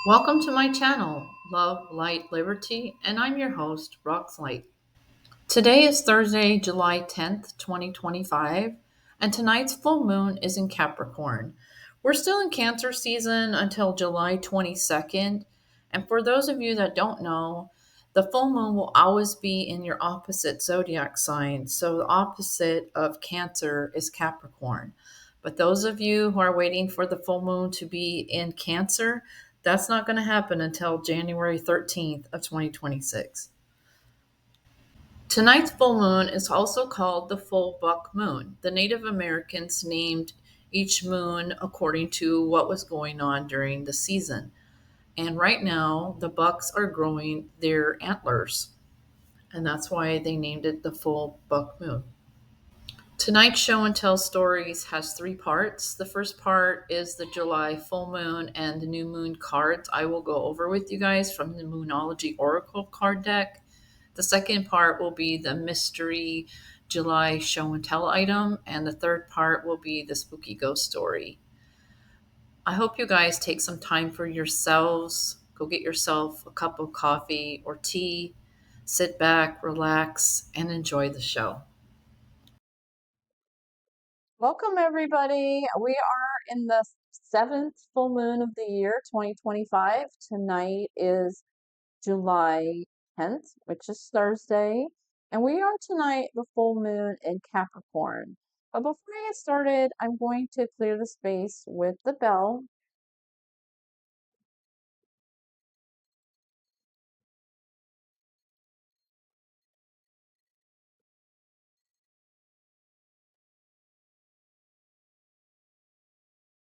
Welcome to my channel, Love, Light, Liberty, and I'm your host, Rox Light. Today is Thursday, July 10th, 2025, and tonight's full moon is in Capricorn. We're still in Cancer season until July 22nd, and for those of you that don't know, the full moon will always be in your opposite zodiac sign, so the opposite of Cancer is Capricorn. But those of you who are waiting for the full moon to be in Cancer, that's not going to happen until January 13th of 2026. Tonight's full moon is also called the full buck moon. The Native Americans named each moon according to what was going on during the season. And right now, the bucks are growing their antlers, and that's why they named it the full buck moon. Tonight's show and tell stories has three parts. The first part is the July full moon and the new moon cards I will go over with you guys from the Moonology Oracle card deck. The second part will be the mystery July show and tell item, and the third part will be the spooky ghost story. I hope you guys take some time for yourselves. Go get yourself a cup of coffee or tea, sit back, relax, and enjoy the show. Welcome, everybody. We are in the seventh full moon of the year, 2025. Tonight is July 10th, which is Thursday, and we are tonight the full moon in Capricorn. But before I get started, I'm going to clear the space with the bell.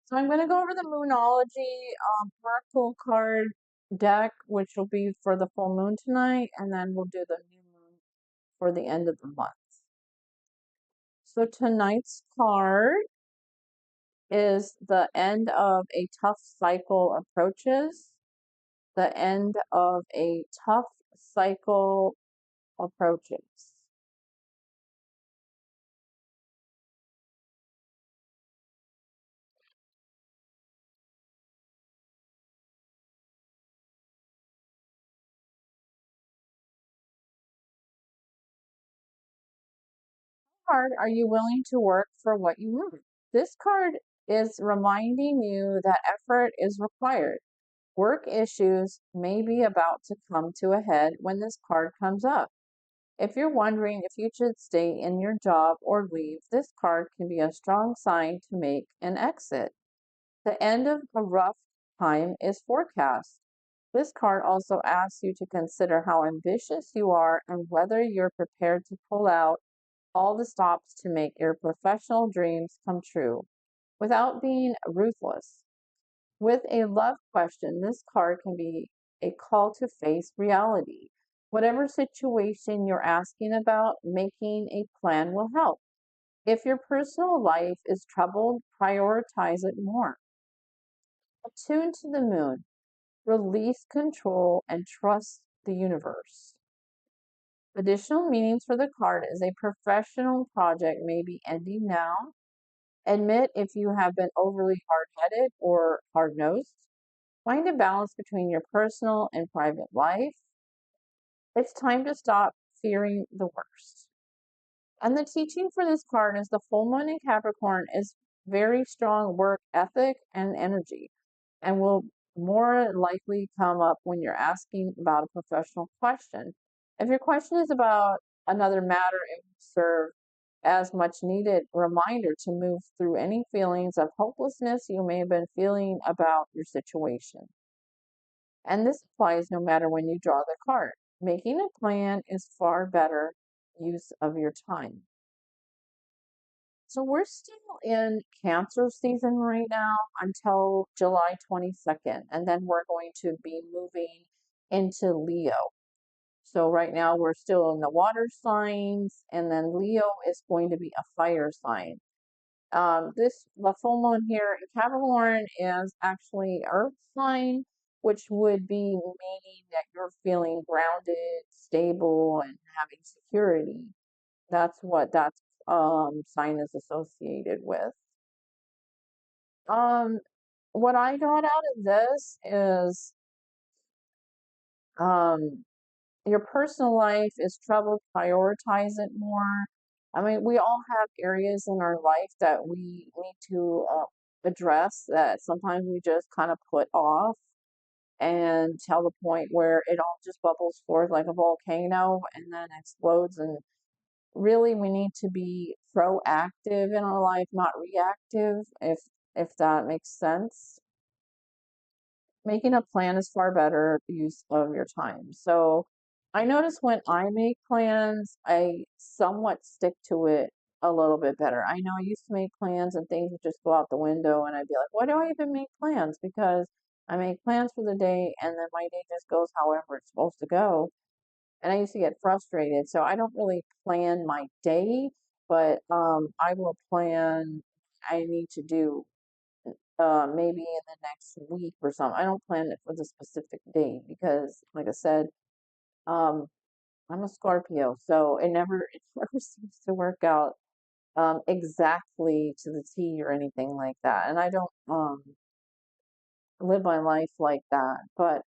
So I'm going to go over the Moonology Oracle card deck, which will be for the full moon tonight, and then we'll do the new moon for the end of the month. So tonight's card is the end of a tough cycle approaches. The end of a tough cycle approaches. How hard are you willing to work for what you want? This card is reminding you that effort is required. Work issues may be about to come to a head when this card comes up. If you're wondering if you should stay in your job or leave, this card can be a strong sign to make an exit. The end of a rough time is forecast. This card also asks you to consider how ambitious you are and whether you're prepared to pull out all the stops to make your professional dreams come true without being ruthless. With a love question, this card can be a call to face reality. Whatever situation you're asking about, making a plan will help. If your personal life is troubled, prioritize it more. Attune to the moon, release control, and trust the universe. Additional meanings for the card is a professional project may be ending now. Admit if you have been overly hard headed or hard nosed. Find a balance between your personal and private life. It's time to stop fearing the worst. And the teaching for this card is the full moon in Capricorn is very strong work ethic and energy, and will more likely come up when you're asking about a professional question. If your question is about another matter, it will serve as much needed reminder to move through any feelings of hopelessness you may have been feeling about your situation. And this applies no matter when you draw the card. Making a plan is far better use of your time. So we're still in Cancer season right now until July 22nd, and then we're going to be moving into Leo. So right now we're still in the water signs, and then Leo is going to be a fire sign. The full moon here in Capricorn is actually Earth sign, which would be meaning that you're feeling grounded, stable, and having security. That's what that sign is associated with. Um, what I got out of this is Um, your personal life is trouble, prioritize it more. I mean, we all have areas in our life that we need to address that sometimes we just kind of put off and till the point where it all just bubbles forth like a volcano and then explodes. And really, we need to be proactive in our life, not reactive, if that makes sense. Making a plan is far better use of your time. So I notice when I make plans, I somewhat stick to it a little bit better. I know I used to make plans and things would just go out the window and I'd be like, why do I even make plans? Because I make plans for the day and then my day just goes however it's supposed to go. And I used to get frustrated. So I don't really plan my day, but I will plan I need to do maybe in the next week or something. I don't plan it for the specific date because, like I said, um, I'm a Scorpio, so it never seems to work out exactly to the T or anything like that. And I don't live my life like that, but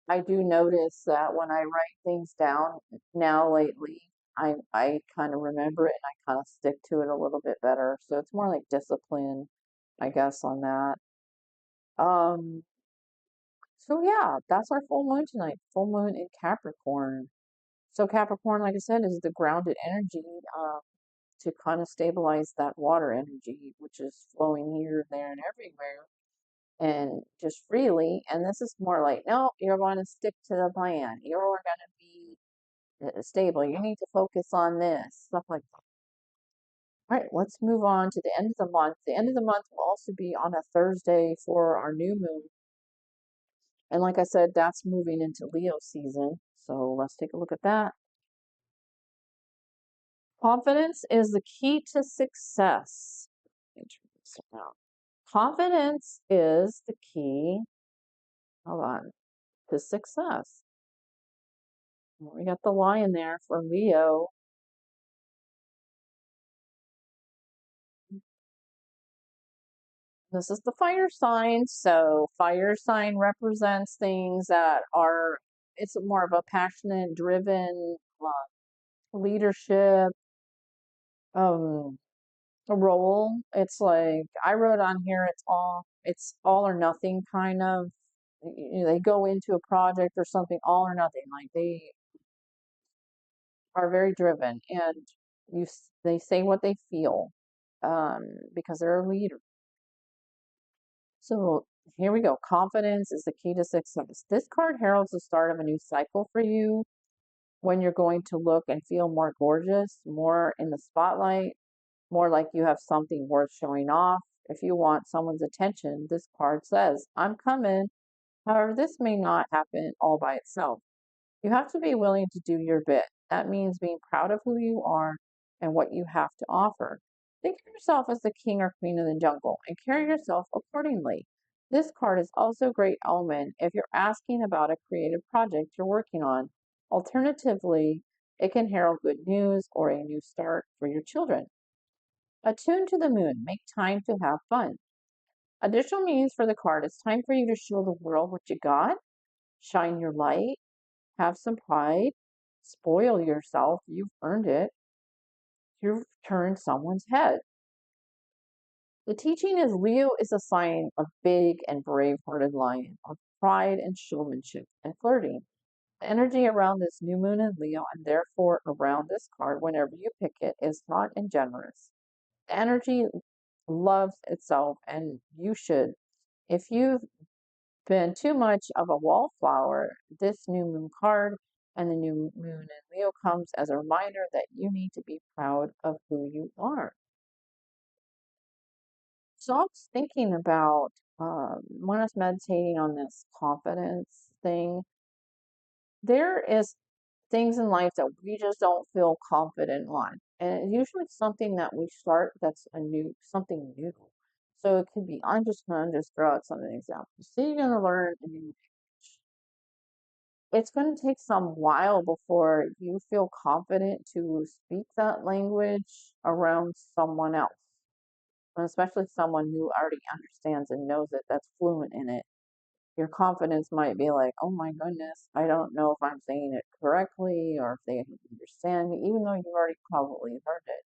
I do notice that when I write things down now lately, I kind of remember it and I kind of stick to it a little bit better. So it's more like discipline, I guess, on that. Um, So yeah, that's our full moon tonight. Full moon in Capricorn. So Capricorn, like I said, is the grounded energy to kind of stabilize that water energy, which is flowing here, there, and everywhere, and just freely. And this is more like, no, you're going to stick to the plan. You're going to be stable. You need to focus on this, stuff like that. All right, let's move on to the end of the month. The end of the month will also be on a Thursday for our new moon. And like I said, that's moving into Leo season. So let's take a look at that. Confidence is the key to success. Let me turn this around. Confidence is the key, hold on, to success. We got the lion there for Leo. This is the fire sign. So fire sign represents things that are, it's more of a passionate, driven leadership, um, role. It's like I wrote on here it's all or nothing kind of. They go into a project or something all or nothing. Like they are very driven and they say what they feel um because they're a leader. So here we go. Confidence is the key to success. This card heralds the start of a new cycle for you when you're going to look and feel more gorgeous, more in the spotlight, more like you have something worth showing off. If you want someone's attention, this card says, I'm coming. However, this may not happen all by itself. You have to be willing to do your bit. That means being proud of who you are and what you have to offer. Think of yourself as the king or queen of the jungle and carry yourself accordingly. This card is also a great omen if you're asking about a creative project you're working on. Alternatively, it can herald good news or a new start for your children. Attune to the moon. Make time to have fun. Additional meanings for the card. It's time for you to show the world what you got. Shine your light. Have some pride. Spoil yourself. You've earned it. You've turned someone's head. The teaching is Leo is a sign of big and brave-hearted lion, of pride and showmanship and flirting. The energy around this new moon in Leo, and therefore around this card, whenever you pick it, is hot and generous. The energy loves itself, and you should. If you've been too much of a wallflower, this new moon card and the new moon in Leo comes as a reminder that you need to be proud of who you are. So I was thinking about when I was meditating on this confidence thing, there is things in life that we just don't feel confident on. And it's usually something that we start that's something new. So it could be, I'm just going to just throw out some examples. So you're going to learn a new language. It's going to take some while before you feel confident to speak that language around someone else, and especially someone who already understands and knows it, that's fluent in it. your confidence might be like, oh my goodness, I don't know if I'm saying it correctly or if they understand me, even though you've already probably heard it.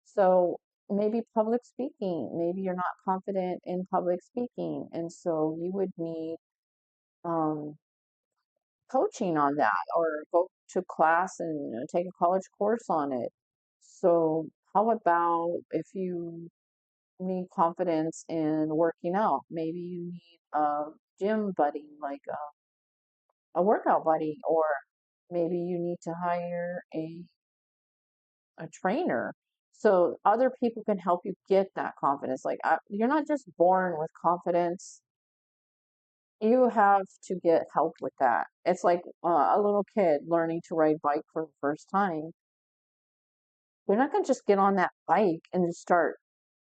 So maybe public speaking, maybe you're not confident in public speaking, and so you would need um, coaching on that or go to class and take a college course on it. So, how about if you need confidence in working out? Maybe you need a gym buddy, like a workout buddy, or maybe you need to hire a trainer. So other people can help you get that confidence. Like you're not just born with confidence. You have to get help with that. It's like a little kid learning to ride bike for the first time. They're not going to just get on that bike and just start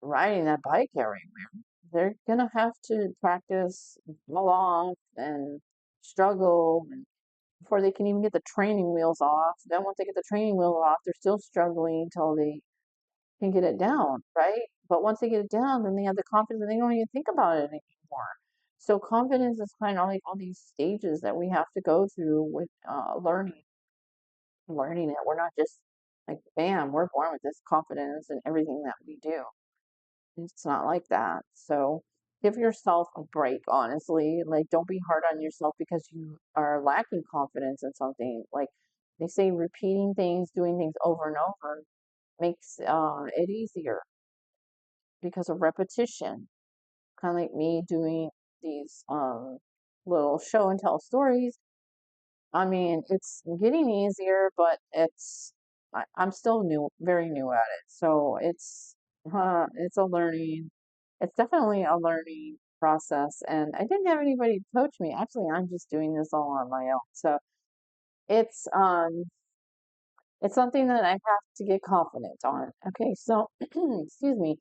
riding that bike everywhere. They're going to have to practice fall off and struggle and before they can even get the training wheels off. Then once they get the training wheel off, they're still struggling until they can get it down, right? But once they get it down, then they have the confidence and they don't even think about it anymore. So confidence is kind of like all these stages that we have to go through with learning it. We're not just like, bam, we're born with this confidence in everything that we do. It's not like that. So give yourself a break, honestly. Like, don't be hard on yourself because you are lacking confidence in something. Like they say, repeating things, doing things over and over makes it easier because of repetition. Kind of like me doing these little show and tell stories. I mean, it's getting easier, but I'm still new, very new at it. So it's a learning. It's definitely a learning process, and I didn't have anybody to coach me. Actually, I'm just doing this all on my own. So it's um it's something that I have to get confident on. Okay, so excuse me.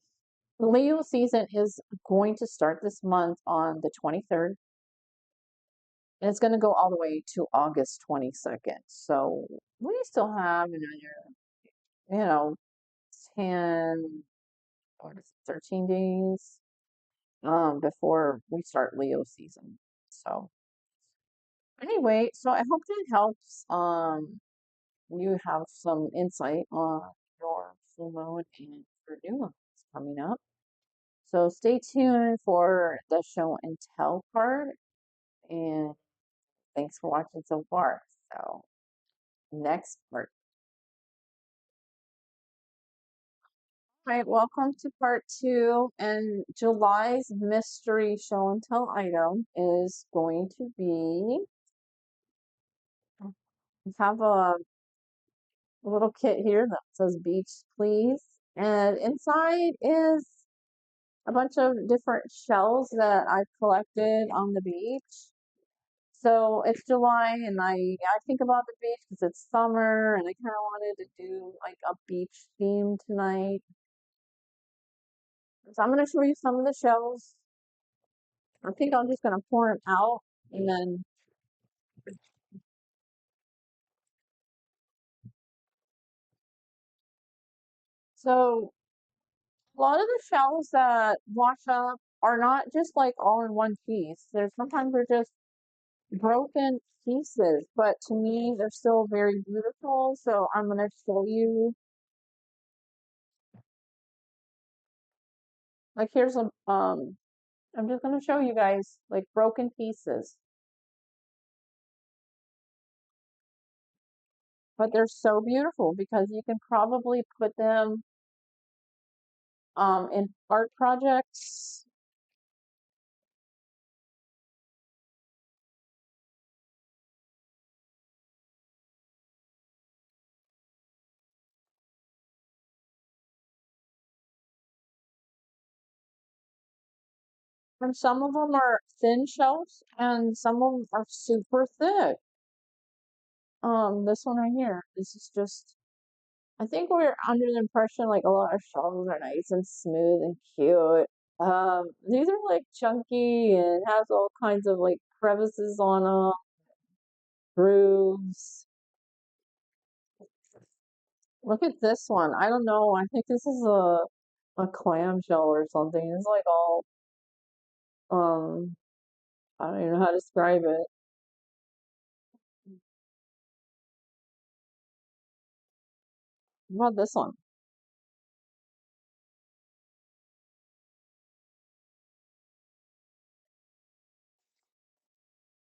The Leo season is going to start this month on the 23rd, and it's going to go all the way to August 22nd. So we still have another, you know, 10 or 13 days before we start Leo season. So anyway, so I hope that helps you have some insight on your full moon and your new moon that's coming up. So stay tuned for the show and tell part. And thanks for watching so far. So, next part. All right, welcome to part two. And July's mystery show and tell item is going to be we have a little kit here that says beach, please. And inside is a bunch of different shells that I've collected on the beach. So it's July, and I think about the beach because it's summer, and I kind of wanted to do like a beach theme tonight. So I'm going to show you some of the shells. I think I'm just going to pour them out, and then so a lot of the shells that wash up are not just like all in one piece. There's sometimes they're just broken pieces, but to me they're still very beautiful. So I'm going to show you. Like here's a I'm just going to show you guys like broken pieces. But they're so beautiful because you can probably put them in art projects. And some of them are thin shells and some of them are super thick. This one right here, this is just, I think we're under the impression like a lot of shells are nice and smooth and cute. These are like chunky and has all kinds of like crevices on them, grooves. Look at this one. I don't know. I think this is a clamshell or something. It's like all um I don't even know how to describe it. What about this one?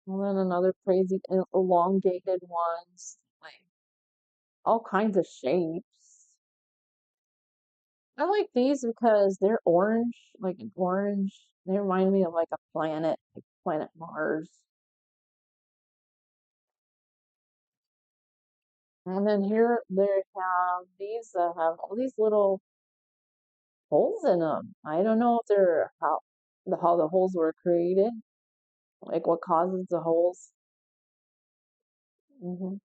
And then another crazy elongated ones, like all kinds of shapes. I like these because they're orange, like an orange. They remind me of like a planet, like planet Mars. And then here they have these that have all these little holes in them. I don't know if they're how the holes were created, like what causes the holes. hmm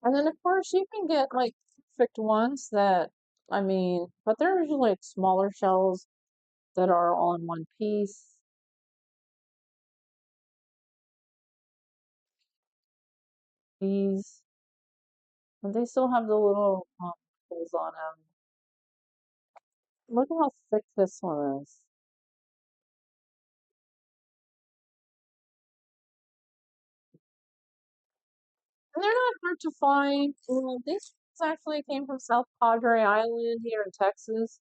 And then of course you can get like perfect ones that I mean, but they're usually like smaller shells that are all in one piece. These, and they still have the little holes on them. Look at how thick this one is. And they're not hard to find. These actually came from South Padre Island here in Texas.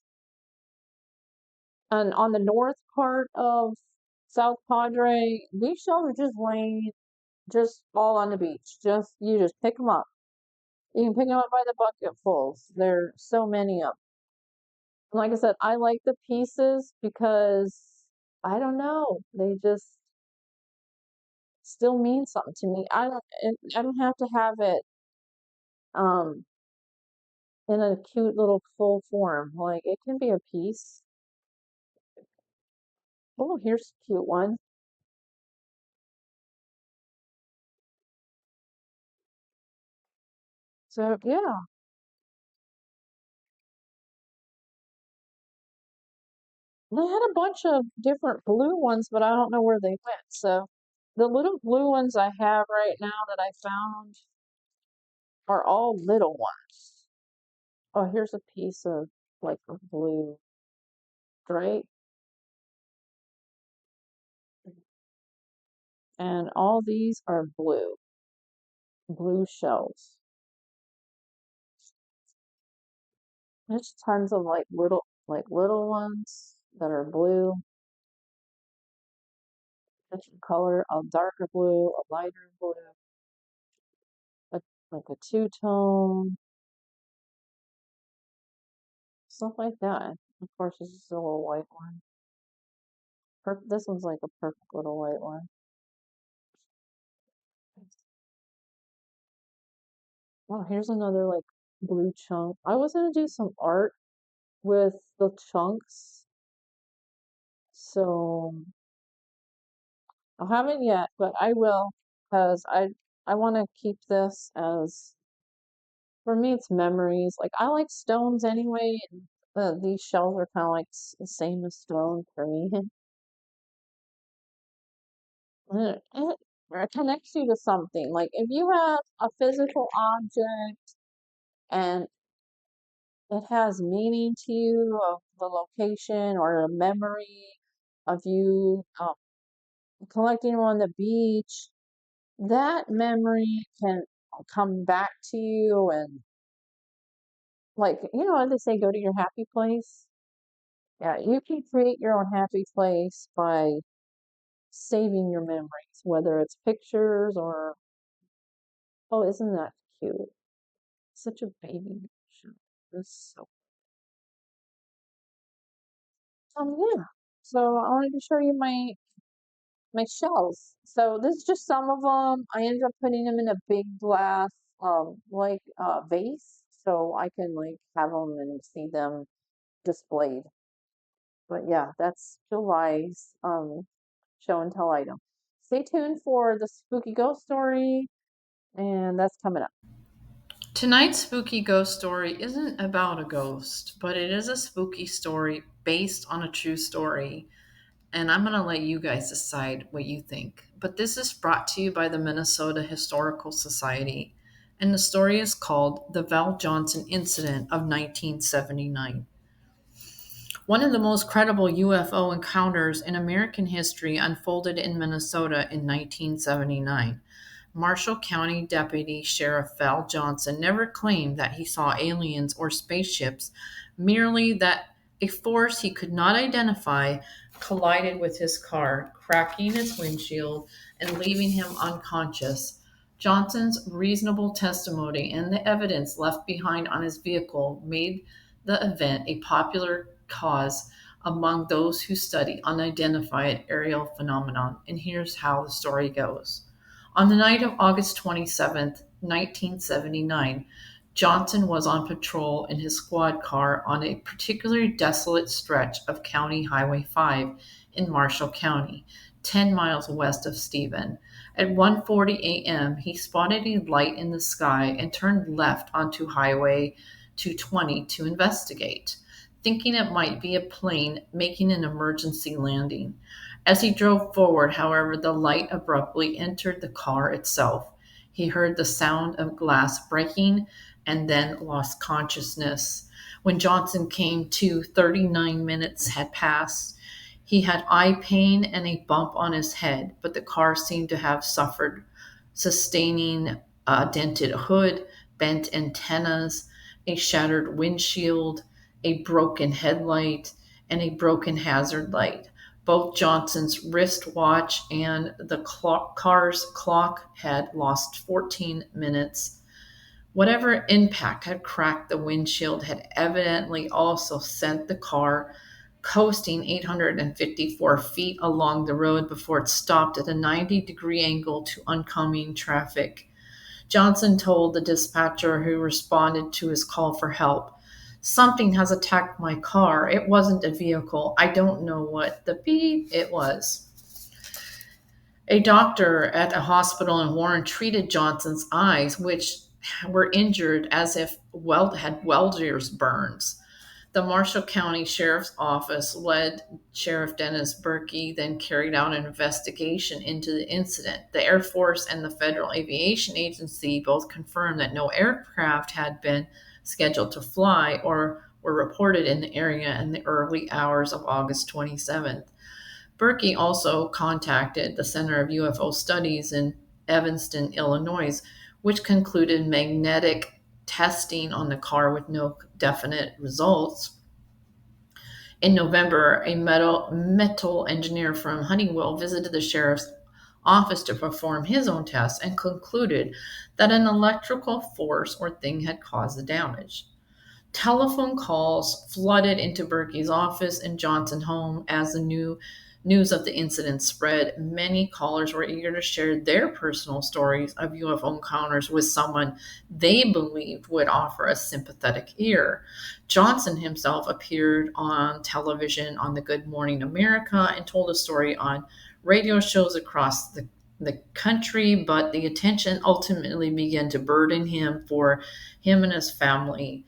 And on the north part of South Padre, these shells are just laying just all on the beach. Just you just pick them up. You can pick them up by the bucketfuls. There's so many of them. Like I said, I like the pieces because I don't know, they just still mean something to me. I don't have to have it um in a cute little full form. Like it can be a piece. Oh, here's a cute one. So yeah, they had a bunch of different blue ones, but I don't know where they went. So the little blue ones I have right now that I found are all little ones. Oh, here's a piece of like a blue stripe, and all these are blue shells. There's tons of like little ones that are blue, different color, a darker blue, a lighter blue, a, like a two-tone, stuff like that. Of course, this is a little white one. This one's like a perfect little white one. Oh, here's another like blue chunk. I was gonna do some art with the chunks, so I haven't yet, but I will because I want to keep this as for me it's memories. Like I like stones anyway, and these shells are kind of like the same as stone for me. It connects you to something. Like if you have a physical object and it has meaning to you of the location or a memory of you collecting on the beach, that memory can come back to you and like they say go to your happy place. Yeah, you can create your own happy place by saving your memories, whether it's pictures or oh, isn't that cute? Such a baby picture. This so yeah. So I wanted to show you my shells. So this is just some of them. I ended up putting them in a big glass vase so I can like have them and see them displayed. But yeah, that's July's show and tell item. Stay tuned for the spooky ghost story, and that's coming up. Tonight's spooky ghost story isn't about a ghost, but it is a spooky story based on a true story. And I'm going to let you guys decide what you think. But this is brought to you by the Minnesota Historical Society. And the story is called The Val Johnson Incident of 1979. One of the most credible UFO encounters in American history unfolded in Minnesota in 1979. Marshall County Deputy Sheriff Val Johnson never claimed that he saw aliens or spaceships, merely that a force he could not identify collided with his car, cracking his windshield and leaving him unconscious. Johnson's reasonable testimony and the evidence left behind on his vehicle made the event a popular cause among those who study unidentified aerial phenomenon. And here's how the story goes. On the night of August 27th, 1979, Johnson was on patrol in his squad car on a particularly desolate stretch of County Highway 5 in Marshall County, 10 miles west of Stephen. At 1:40 a.m., he spotted a light in the sky and turned left onto Highway 220 to investigate, thinking it might be a plane making an emergency landing. As he drove forward, however, the light abruptly entered the car itself. He heard the sound of glass breaking and then lost consciousness. When Johnson came to, 39 minutes had passed. He had eye pain and a bump on his head, but the car seemed to have suffered, sustaining a dented hood, bent antennas, a shattered windshield, a broken headlight, and a broken hazard light. Both Johnson's wristwatch and the car's clock had lost 14 minutes. Whatever impact had cracked the windshield had evidently also sent the car coasting 854 feet along the road before it stopped at a 90-degree angle to oncoming traffic. Johnson told the dispatcher who responded to his call for help, "Something has attacked my car. It wasn't a vehicle. I don't know what the beep it was." A doctor at a hospital in Warren treated Johnson's eyes, which were injured as if had welder's burns. The Marshall County Sheriff's Office, led Sheriff Dennis Berkey, then carried out an investigation into the incident. The Air Force and the Federal Aviation Agency both confirmed that no aircraft had been scheduled to fly or were reported in the area in the early hours of August 27th. Berkey also contacted the Center of UFO Studies in Evanston, Illinois, which concluded magnetic testing on the car with no definite results. In November, a metal engineer from Honeywell visited the sheriff's office to perform his own tests and concluded that an electrical force or thing had caused the damage. Telephone calls flooded into Berkey's office and Johnson home as the news of the incident spread. Many callers were eager to share their personal stories of UFO encounters with someone they believed would offer a sympathetic ear. Johnson himself appeared on television on the Good Morning America and told a story on radio shows across the country, but the attention ultimately began to burden him for him and his family.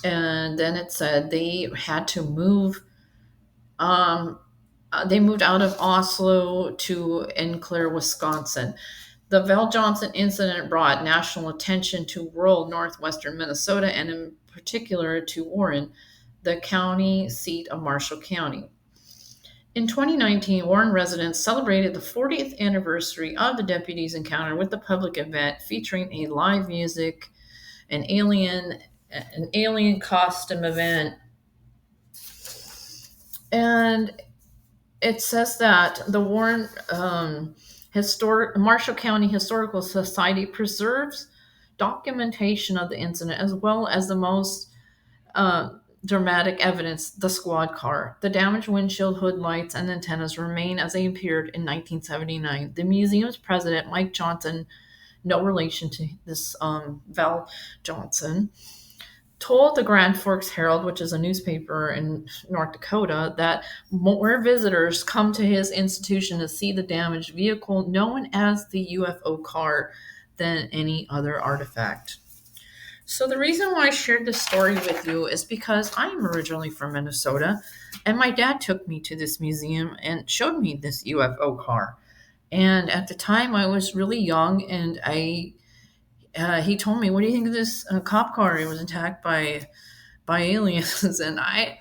And then it said they had to move. They moved out of Oslo to Enclair, Wisconsin. The Val Johnson incident brought national attention to rural northwestern Minnesota and, in particular, to Warren, the county seat of Marshall County. In 2019, Warren residents celebrated the 40th anniversary of the deputy's encounter with the public event featuring a live music, an alien costume event, and it says that the Warren Marshall County Historical Society preserves documentation of the incident as well as the most uh, dramatic evidence, the squad car. The damaged windshield, hood lights, and antennas remain as they appeared in 1979. The museum's president, Mike Johnson, no relation to this Val Johnson, told the Grand Forks Herald, which is a newspaper in North Dakota, that more visitors come to his institution to see the damaged vehicle known as the UFO car than any other artifact. So, the reason why I shared this story with you is because I am originally from Minnesota, and my dad took me to this museum and showed me this UFO car. And at the time, I was really young, and he told me, "What do you think of this cop car? It was attacked by by aliens. And I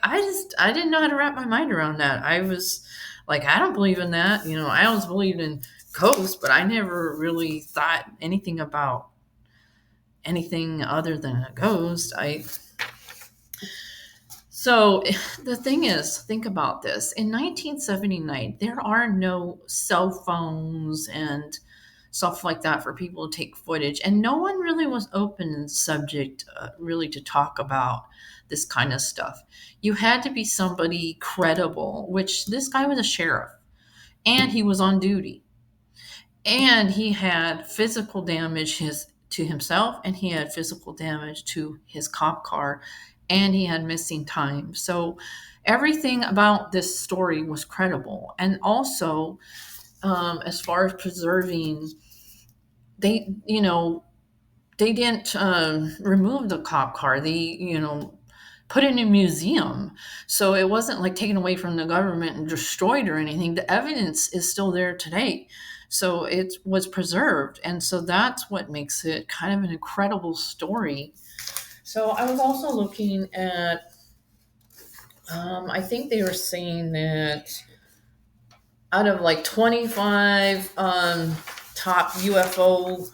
didn't know how to wrap my mind around that. I was like, I don't believe in that. I always believed in ghosts, but I never really thought anything about anything other than a ghost. I So the thing is, think about this. In 1979, there are no cell phones and stuff like that for people to take footage, and no one really was open and subject really to talk about this kind of stuff. You had to be somebody credible, which this guy was a sheriff, and he was on duty, and he had physical damage to himself, and he had physical damage to his cop car, and he had missing time. So everything about this story was credible. And also, as far as preserving, they they didn't remove the cop car. They put it in a museum, so it wasn't like taken away from the government and destroyed or anything. The evidence is still there today, so it was preserved, and so that's what makes it kind of an incredible story. So I was also looking at, I think they were saying that out of like 25 top UFO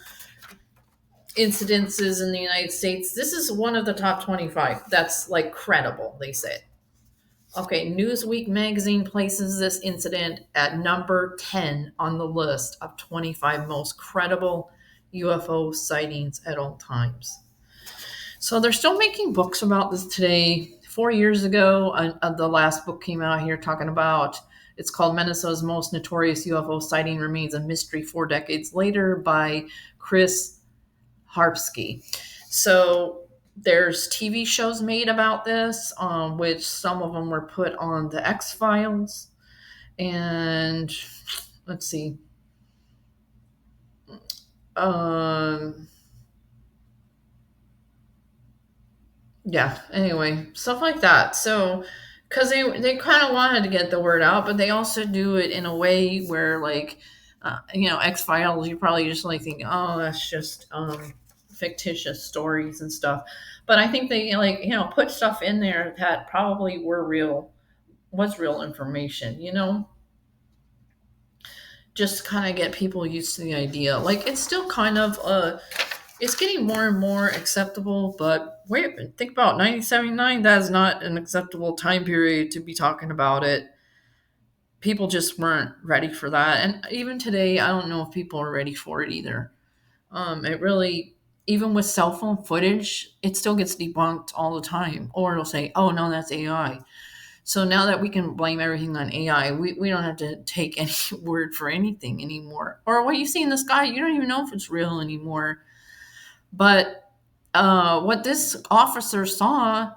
incidences in the United States, this is one of the top 25 that's like credible, they said. Okay, Newsweek magazine places this incident at number 10 on the list of 25 most credible UFO sightings at all times. So they're still making books about this today. 4 years ago, the last book came out here talking about, it's called Minnesota's Most Notorious UFO Sighting Remains a Mystery 4 Decades Later by Chris Harpsky. So there's TV shows made about this, which some of them were put on the X Files. And let's see. Um, yeah, anyway, stuff like that. So, because they kind of wanted to get the word out, but they also do it in a way where, like, X Files, you probably just like think, oh, that's just fictitious stories and stuff. But I think they like put stuff in there that probably was real information. Just kind of get people used to the idea. Like it's still kind of it's getting more and more acceptable, but wait, think about 1979. That is not an acceptable time period to be talking about it. People just weren't ready for that. And even today, I don't know if people are ready for it either. It really, even with cell phone footage, it still gets debunked all the time. Or it'll say, oh, no, that's AI. So now that we can blame everything on AI, we don't have to take any word for anything anymore. Or what you see in the sky, you don't even know if it's real anymore. But what this officer saw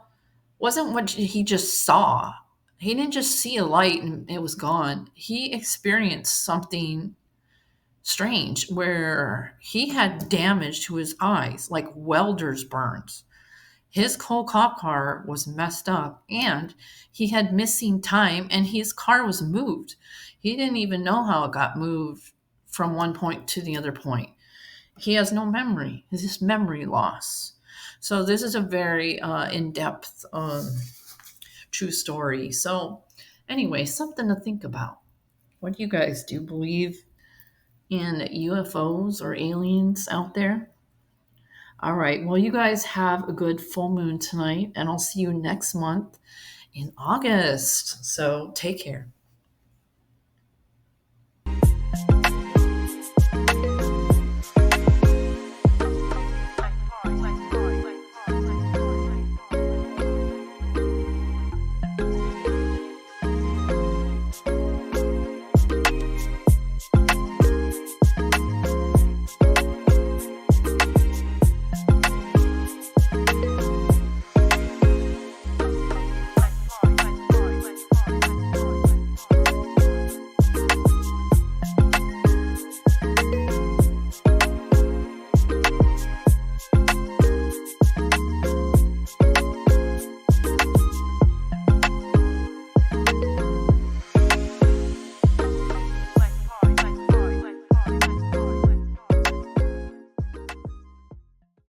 wasn't what he just saw. He didn't just see a light and it was gone. He experienced something strange where he had damage to his eyes, like welder's burns. His whole cop car was messed up and he had missing time and his car was moved. He didn't even know how it got moved from one point to the other point. He has no memory. It's just memory loss. So this is a very in-depth, true story. So anyway, something to think about. What do you guys do? Believe in UFOs or aliens out there? All right. Well, you guys have a good full moon tonight, and I'll see you next month in August. So take care.